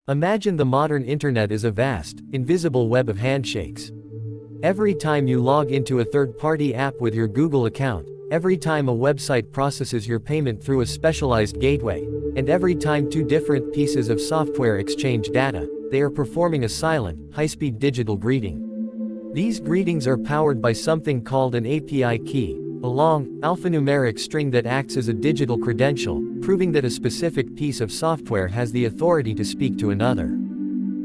Imagine the modern internet is a vast, invisible web of handshakes. Every time you log into a third-party app with your Google account, every time a website processes your payment through a specialized gateway, and every time two different pieces of software exchange data, they are performing a silent, high-speed digital greeting. These greetings are powered by something called an API key, a long, alphanumeric string that acts as a digital credential, proving that a specific piece of software has the authority to speak to another.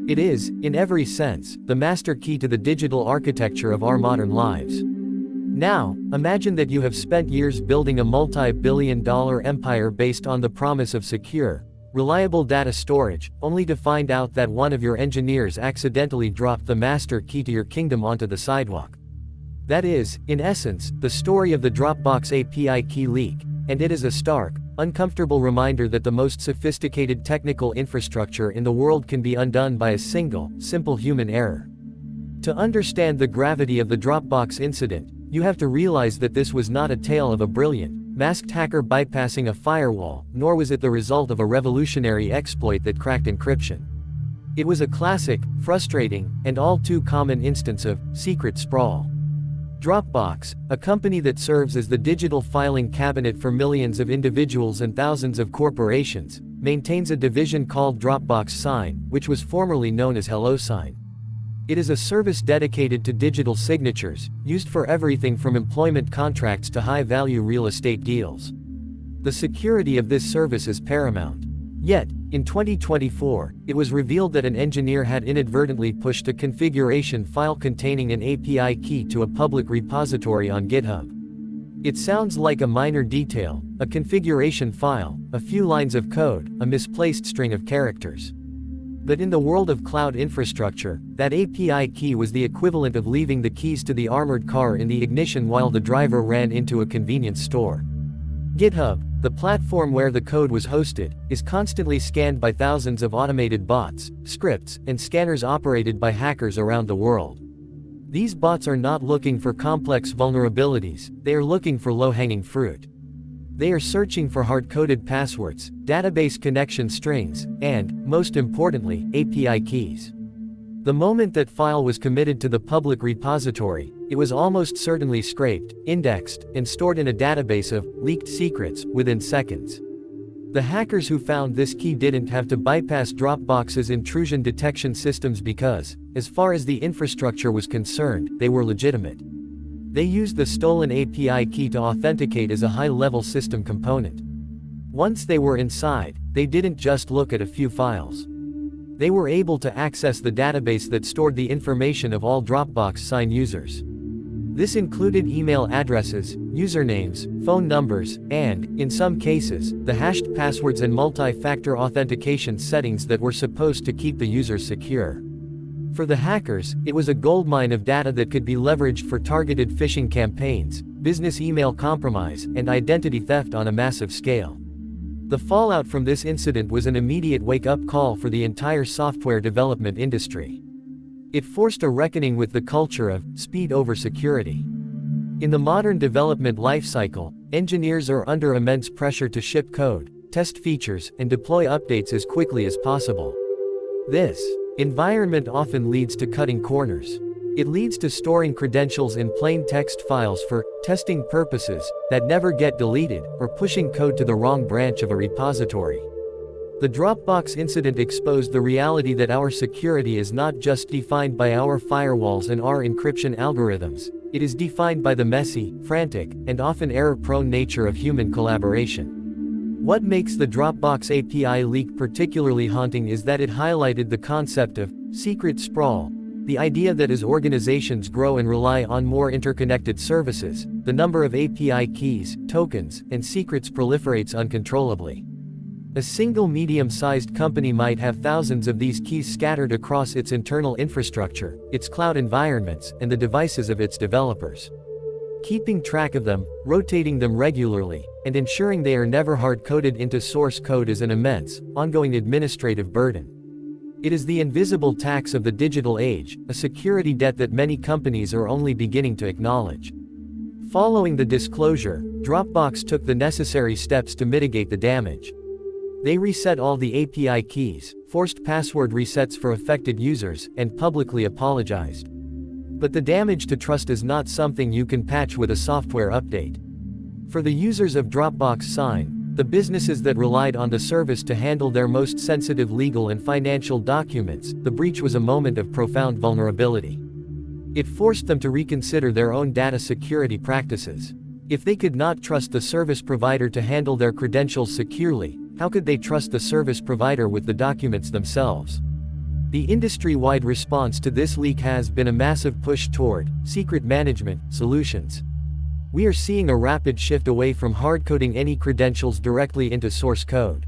It is, in every sense, the master key to the digital architecture of our modern lives. Now, imagine that you have spent years building a multi-billion-dollar empire based on the promise of secure, reliable data storage, only to find out that one of your engineers accidentally dropped the master key to your kingdom onto the sidewalk. That is, in essence, the story of the Dropbox API key leak, and it is a stark, uncomfortable reminder that the most sophisticated technical infrastructure in the world can be undone by a single, simple human error. To understand the gravity of the Dropbox incident, you have to realize that this was not a tale of a brilliant, masked hacker bypassing a firewall, nor was it the result of a revolutionary exploit that cracked encryption. It was a classic, frustrating, and all too common instance of secret sprawl. Dropbox, a company that serves as the digital filing cabinet for millions of individuals and thousands of corporations, maintains a division called Dropbox Sign, which was formerly known as HelloSign. It is a service dedicated to digital signatures, used for everything from employment contracts to high-value real estate deals. The security of this service is paramount. Yet, in 2024, it was revealed that an engineer had inadvertently pushed a configuration file containing an API key to a public repository on GitHub. It sounds like a minor detail, a configuration file, a few lines of code, a misplaced string of characters. But in the world of cloud infrastructure, that API key was the equivalent of leaving the keys to the armored car in the ignition while the driver ran into a convenience store. GitHub, the platform where the code was hosted, is constantly scanned by thousands of automated bots, scripts, and scanners operated by hackers around the world. These bots are not looking for complex vulnerabilities, they are looking for low-hanging fruit. They are searching for hard-coded passwords, database connection strings, and, most importantly, API keys. The moment that file was committed to the public repository, it was almost certainly scraped, indexed, and stored in a database of leaked secrets within seconds. The hackers who found this key didn't have to bypass Dropbox's intrusion detection systems because, as far as the infrastructure was concerned, they were legitimate. They used the stolen API key to authenticate as a high-level system component. Once they were inside, they didn't just look at a few files. They were able to access the database that stored the information of all Dropbox Sign users. This included email addresses, usernames, phone numbers, and, in some cases, the hashed passwords and multi-factor authentication settings that were supposed to keep the users secure. For the hackers, it was a goldmine of data that could be leveraged for targeted phishing campaigns, business email compromise, and identity theft on a massive scale. The fallout from this incident was an immediate wake-up call for the entire software development industry. It forced a reckoning with the culture of speed over security. In the modern development lifecycle, engineers are under immense pressure to ship code, test features, and deploy updates as quickly as possible. This environment often leads to cutting corners. It leads to storing credentials in plain text files for testing purposes that never get deleted, or pushing code to the wrong branch of a repository. The Dropbox incident exposed the reality that our security is not just defined by our firewalls and our encryption algorithms, it is defined by the messy, frantic, and often error-prone nature of human collaboration. What makes the Dropbox API leak particularly haunting is that it highlighted the concept of secret sprawl, the idea that as organizations grow and rely on more interconnected services, the number of API keys, tokens, and secrets proliferates uncontrollably. A single medium-sized company might have thousands of these keys scattered across its internal infrastructure, its cloud environments, and the devices of its developers. Keeping track of them, rotating them regularly, and ensuring they are never hard-coded into source code is an immense, ongoing administrative burden. It is the invisible tax of the digital age, a security debt that many companies are only beginning to acknowledge. Following the disclosure, Dropbox took the necessary steps to mitigate the damage. They reset all the API keys, forced password resets for affected users, and publicly apologized. But the damage to trust is not something you can patch with a software update. For the users of Dropbox Sign, the businesses that relied on the service to handle their most sensitive legal and financial documents, the breach was a moment of profound vulnerability. It forced them to reconsider their own data security practices. If they could not trust the service provider to handle their credentials securely, how could they trust the service provider with the documents themselves? The industry-wide response to this leak has been a massive push toward secret management solutions. We are seeing a rapid shift away from hard-coding any credentials directly into source code.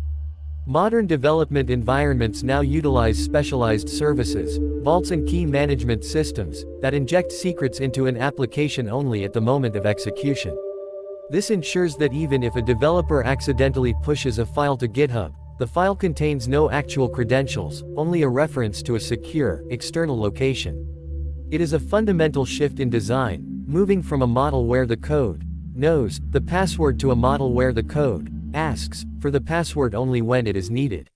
Modern development environments now utilize specialized services, vaults and key management systems that inject secrets into an application only at the moment of execution. This ensures that even if a developer accidentally pushes a file to GitHub, the file contains no actual credentials, only a reference to a secure, external location. It is a fundamental shift in design, moving from a model where the code knows the password to a model where the code asks for the password only when it is needed.